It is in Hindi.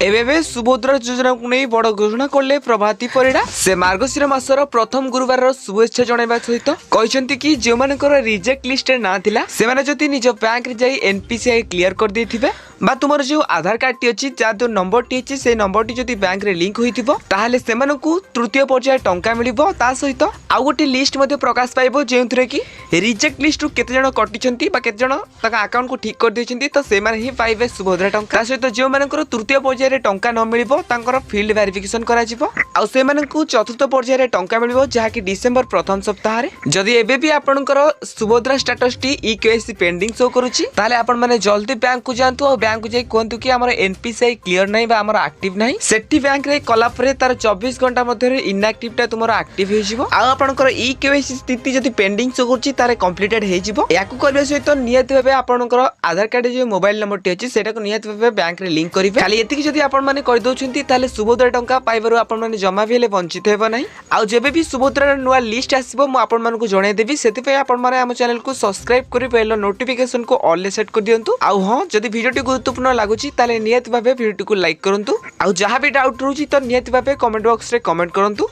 एबे सुभद्रा योजना को नहीं बड़ घोषणा कले प्रभाती परिड़ा से मार्गशीर मासर प्रथम गुरुवार शुभेच्छा जणाइबा सहित कहते कि जो मानकर रिजेक्ट लिस्ट ना थिला सेमाने जति निज बैंक रे जाई एनपीसीआई क्लियर कर देथिबे बा तुमर जो आधार कार्ड टी अछि जा जो नंबर टी अछि से नंबर टी जति बैंक रे लिंक होइथिबो ताहाले सेमानकु तृतीय पर्याय टंका मिलिबो ता सहित आउ गोटे लिस्ट मध्ये प्रकाश पाइबो जेउथरे कि रिजेक्ट लिस्ट रु केते जण कटिछंती बा केते जण तका अकाउंट को ठीक कर देछंती तो सेमाने ही पाइबे सुभद्रा टंका ता सहित जो मानकर तृतीय पर्याय रे टंका न मिलिबो तांकर फील्ड वेरिफिकेशन करा जिवो आउ सेमानकु चतुर्थ पर्याय रे टंका मिलिबो जहा कि डिसेंबर प्रथम सप्ताह रे जदि एबे भी आपनकर Subhadra status T eKYC pending show करूची ताले आपन माने जल्दी बैंक को जानतु और बैंक को जाई कोंतु कि हमर एनपीसीआई क्लियर नै बा हमर एक्टिव नै सेठी बैंक रे कला परे तार 24 घंटा मध्ये रे इनएक्टिव टा तुमर एक्टिव हे जिवो आ आपनकर ईकेवाईसी स्थिति जदि पेंडिंग शो करूची तारे कंप्लीटेड हे जिवो याकु करबे सहित नियत भाबे आपनकर आधार कार्ड जे मोबाइल नंबर टी अछि सेटा को नियत भाबे बैंक रे लिंक करिवे खाली एति कि जदि आपन माने कर दोछंती ताले सुभद्रा टंका पाइबारो आपन माने जमा भी हेले वंचित हेबो नै आ जेबे भी सुभद्रा नुवा लिस्ट आसीबो म आपन मानको जणाइ देबी सेति पे आपन माने हम चैनल को सब्सक्राइब करि पहलो नोटिफिकेशन को ऑल सेट कर दियंतु आ हां जदि वीडियो टी गुरुत्वपूर्ण लागुची ताले नियत भाबे वीडियो को लाइक करंतु आ जहां भी डाउट रहउची तो नियत भाबे कमेंट बॉक्स रे कमेंट करंतु।